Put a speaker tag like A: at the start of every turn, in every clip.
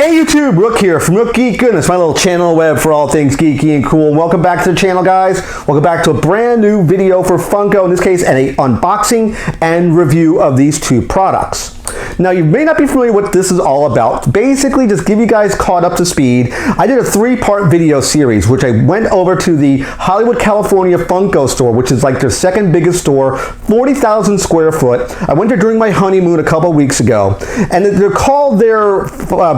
A: Hey YouTube, Rook here from Rook Geek. Goodness, my little channel web for all things geeky and cool. Welcome back to the channel, guys. Welcome back to a brand new video for Funko, in this case, and an unboxing and review of these two products. Now, you may not be familiar with what this is all about. Basically, just give you guys caught up to speed. I did a 3-part video series, which I went over to the Hollywood, California Funko store, which is like their second biggest store, 40,000 square foot. I went there during my honeymoon a couple weeks ago, and they're called their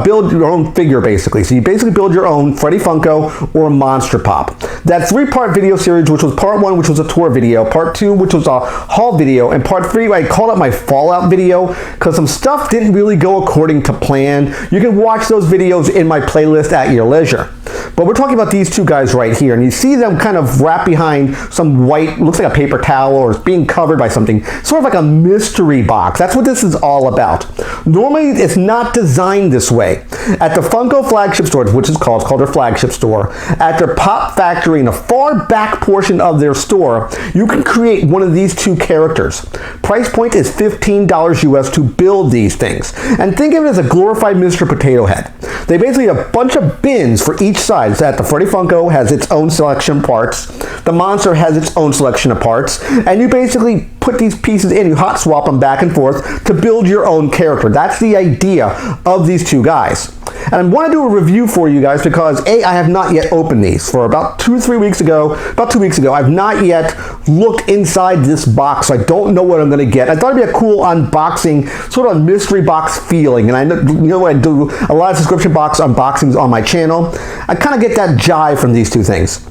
A: build your own figure, basically. So you basically build your own Freddy Funko or Monster Pop. That 3-part video series, which was part 1, which was a tour video, part 2, which was a haul video, and part 3, I called it my Fallout video, because some stuff didn't really go according to plan. You can watch those videos in my playlist at your leisure. But we're talking about these two guys right here, and you see them kind of wrapped behind some white, looks like a paper towel, or it's being covered by something, sort of like a mystery box. That's what this is all about. Normally, it's not designed this way. At the Funko flagship store, which is called their flagship store, at their Pop Factory in the far back portion of their store, you can create one of these two characters. Price point is $15 US to build these things. And think of it as a glorified Mr. Potato Head. They basically have a bunch of bins for each side. So that the Freddy Funko has its own selection of parts, the Monster has its own selection of parts, and you basically put these pieces in, you hot swap them back and forth to build your own character. That's the idea of these two guys. And I want to do a review for you guys because I have not yet opened these. For about 2 weeks ago, I've not yet looked inside this box, so I don't know what I'm going to get. I thought it'd be a cool unboxing, sort of mystery box feeling. And I know, you know what, I do a lot of subscription box unboxings on my channel. I kind of get that jive from these two things.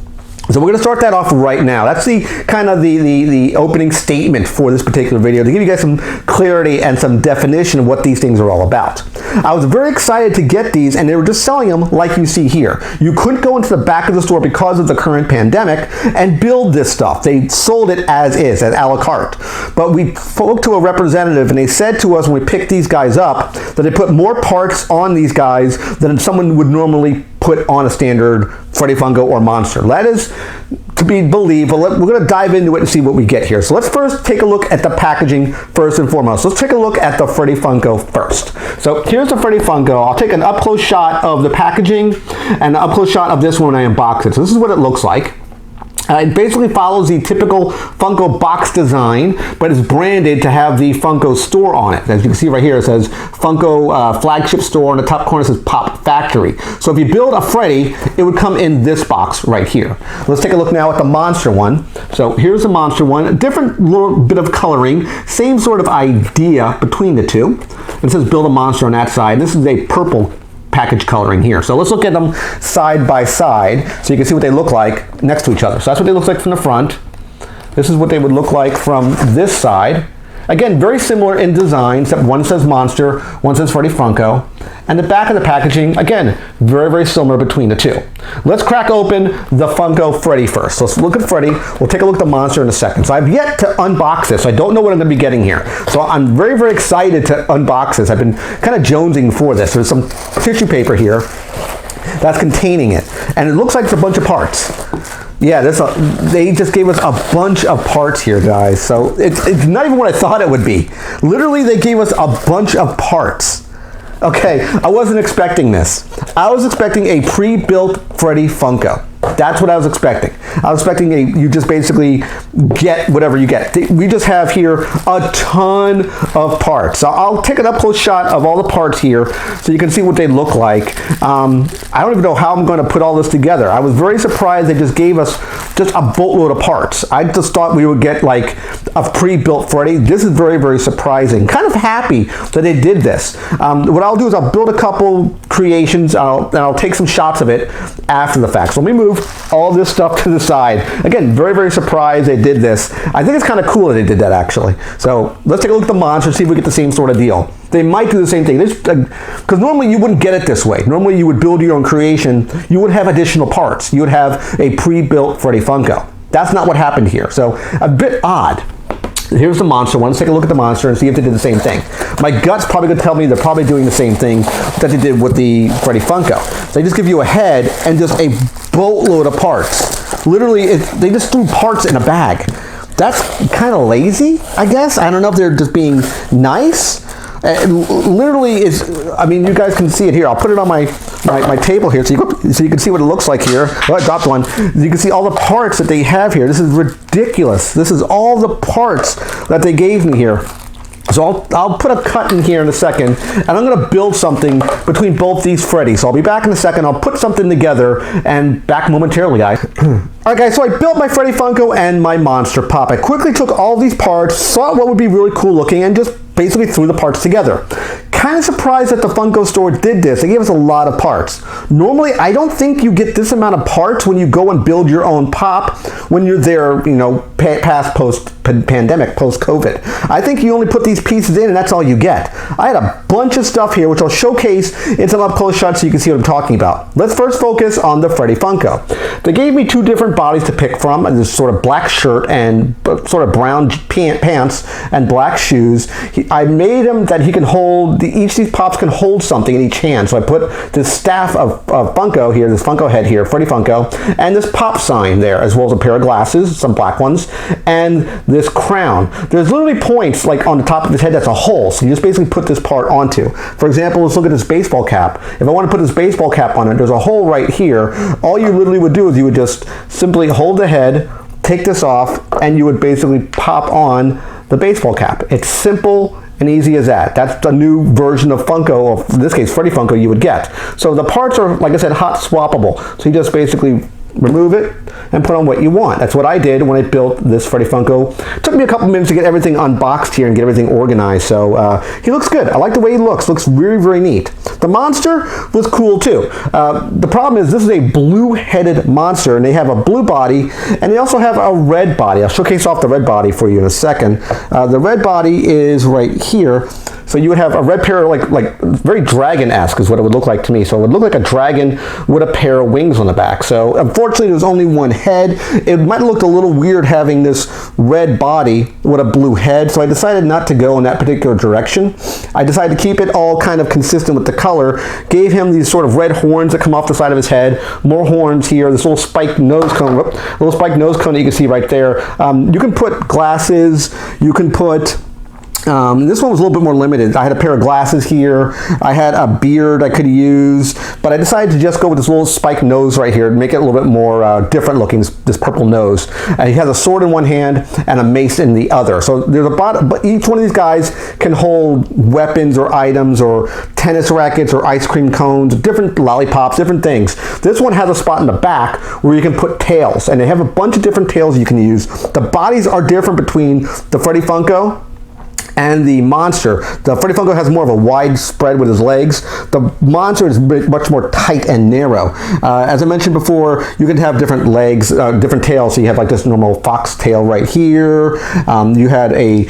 A: So we're going to start that off right now. That's the kind of the opening statement for this particular video, to give you guys some clarity and some definition of what these things are all about. I was very excited to get these, and they were just selling them like you see here. You couldn't go into the back of the store because of the current pandemic and build this stuff. They sold it as is, as a la carte. But we spoke to a representative, and they said to us when we picked these guys up that they put more parts on these guys than someone would normally put on a standard Freddy Funko or Monster. That is to be believed, but we're going to dive into it and see what we get here. So let's first take a look at the packaging first and foremost. Let's take a look at the Freddy Funko first. So here's the Freddy Funko. I'll take an up-close shot of the packaging and an up-close shot of this one when I unbox it. So this is what it looks like. It basically follows the typical Funko box design, but it's branded to have the Funko store on it. As you can see right here, it says Funko flagship store. On the top corner, it says Pop Factory. So if you build a Freddy, it would come in this box right here. Let's take a look now at the Monster one. So here's the Monster one. A different little bit of coloring. Same sort of idea between the two. It says Build a Monster on that side. This is a purple package coloring here. So let's look at them side by side so you can see what they look like next to each other. So that's what they look like from the front. This is what they would look like from this side. Again, very similar in design, except one says Monster, one says Freddy Funko. And the back of the packaging, again, very, very similar between the two. Let's crack open the Funko Freddy first. So let's look at Freddy. We'll take a look at the Monster in a second. So I've yet to unbox this. So I don't know what I'm going to be getting here. So I'm very, very excited to unbox this. I've been kind of jonesing for this. There's some tissue paper here that's containing it. And it looks like it's a bunch of parts. Yeah, they just gave us a bunch of parts here, guys. So it's not even what I thought it would be. Literally, they gave us a bunch of parts. Okay, I wasn't expecting this. I was expecting a pre-built Freddy Funko. That's what I was expecting. I was expecting you just basically get whatever you get. We just have here a ton of parts. So I'll take an up-close shot of all the parts here so you can see what they look like. I don't even know how I'm going to put all this together. I was very surprised they just gave us just a boatload of parts. I just thought we would get like a pre-built Freddy. This is very, very surprising. Kind of happy that they did this. What I'll do is I'll build a couple creations and I'll take some shots of it after the fact. So let me move all this stuff to the side. Again, very, very surprised they did this. I think it's kind of cool that they did that, actually. So let's take a look at the Monster, see if we get the same sort of deal. They might do the same thing. Because normally you wouldn't get it this way. Normally you would build your own creation. You would have additional parts. You would have a pre-built Freddy Funko. That's not what happened here. So a bit odd. Here's the Monster one. Let's take a look at the Monster and see if they did the same thing. My gut's probably going to tell me they're probably doing the same thing that they did with the Freddy Funko. They just give you a head and just a boatload of parts. Literally, they just threw parts in a bag. That's kind of lazy, I guess. I don't know if they're just being nice. literally is, I mean, you guys can see it here. I'll put it on my table here so you can see what it looks like here. Oh, I dropped one. You can see all the parts that they have here. This is ridiculous. This is all the parts that they gave me here. So I'll put a cut in here in a second, and I'm going to build something between both these Freddys. So I'll be back in a second. I'll put something together and back momentarily, guys. Alright guys, so I built my Freddy Funko and my Monster Pop. I quickly took all these parts, saw what would be really cool looking, and just basically threw the parts together. Kind of surprised that the Funko store did this. They gave us a lot of parts. Normally, I don't think you get this amount of parts when you go and build your own pop when you're there, you know, post-pandemic, post-COVID. I think you only put these pieces in and that's all you get. I had a bunch of stuff here which I'll showcase in some up-close shots so you can see what I'm talking about. Let's first focus on the Freddy Funko. They gave me two different bodies to pick from, this sort of black shirt and sort of brown pants and black shoes. I made him that he can hold, each of these pops can hold something in each hand. So I put this staff of Funko here, this Funko head here, Freddy Funko, and this pop sign there, as well as a pair of glasses, some black ones, and this crown. There's literally points like on the top of his head that's a hole, so you just basically put this part onto. For example, let's look at this baseball cap. If I want to put this baseball cap on it, there's a hole right here. All you literally would do is you would just simply hold the head, take this off, and you would basically pop on the baseball cap. It's simple and easy as that. That's the new version of Funko, or in this case Freddy Funko, you would get. So the parts are, like I said, hot swappable. So you just basically remove it and put on what you want. That's what I did when I built this Freddy Funko. It took me a couple minutes to get everything unboxed here and get everything organized. So he looks good. I like the way he looks. Looks very, very neat. The monster was cool too. The problem is this is a blue-headed monster, and they have a blue body, and they also have a red body. I'll showcase off the red body for you in a second. The red body is right here. So you would have a red pair, like very dragon-esque is what it would look like to me. So it would look like a dragon with a pair of wings on the back. So unfortunately, there's only one head. It might have looked a little weird having this red body with a blue head. So I decided not to go in that particular direction. I decided to keep it all kind of consistent with the color. Gave him these sort of red horns that come off the side of his head. More horns here. This little spiked nose cone. Little spiked nose cone that you can see right there. You can put glasses. You can put... this one was a little bit more limited. I had a pair of glasses here. I had a beard I could use, but I decided to just go with this little spiked nose right here to make it a little bit more different looking, this purple nose. And he has a sword in one hand and a mace in the other. So there's but each one of these guys can hold weapons or items or tennis rackets or ice cream cones, different lollipops, different things. This one has a spot in the back where you can put tails, and they have a bunch of different tails you can use. The bodies are different between the Freddy Funko and the monster. The Freddy Funko has more of a wide spread with his legs. The monster is much more tight and narrow. As I mentioned before, you can have different legs, different tails. So you have like this normal fox tail right here. You had a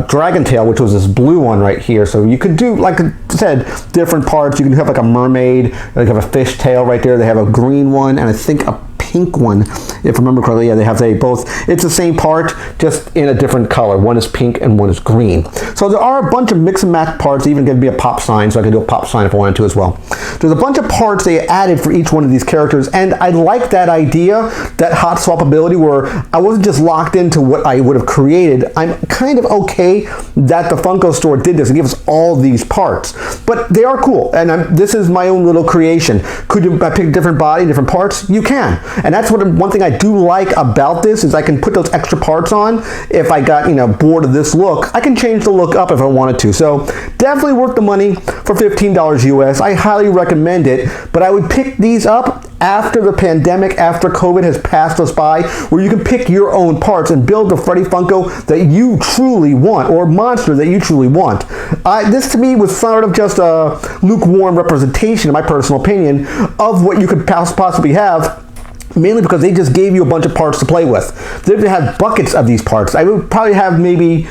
A: dragon tail, which was this blue one right here. So you could do, like I said, different parts. You can have like a mermaid, they have a fish tail right there. They have a green one, and I think a pink one, if I remember correctly. Yeah, they both, it's the same part, just in a different color. One is pink and one is green. So there are a bunch of mix and match parts. They even give me a pop sign, so I can do a pop sign if I wanted to as well. There's a bunch of parts they added for each one of these characters, and I like that idea, that hot swappability, where I wasn't just locked into what I would have created. I'm kind of okay that the Funko store did this and gave us all these parts, but they are cool, and this is my own little creation. Could you pick a different body, different parts? You can. And that's one thing I do like about this, is I can put those extra parts on. If I got, bored of this look, I can change the look up if I wanted to. So definitely worth the money for $15 US. I highly recommend it, but I would pick these up after the pandemic, after COVID has passed us by, where you can pick your own parts and build the Freddy Funko that you truly want, or monster that you truly want. This to me was sort of just a lukewarm representation, in my personal opinion, of what you could possibly have, mainly because they just gave you a bunch of parts to play with. They had buckets of these parts. I would probably have maybe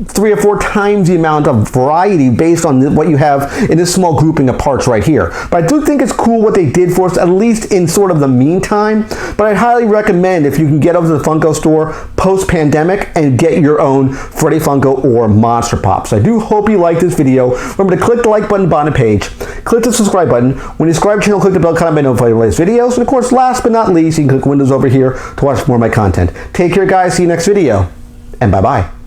A: 3 or 4 times the amount of variety based on what you have in this small grouping of parts right here. But I do think it's cool what they did for us, at least in sort of the meantime. But I'd highly recommend if you can get over to the Funko store post-pandemic and get your own Freddy Funko or Monster Pops. I do hope you like this video. Remember to click the like button on the page, click the subscribe button. When you subscribe to the channel, click the bell icon to be notified of the latest videos. And of course, last but not least, you can click Windows over here to watch more of my content. Take care, guys. See you next video, and bye-bye.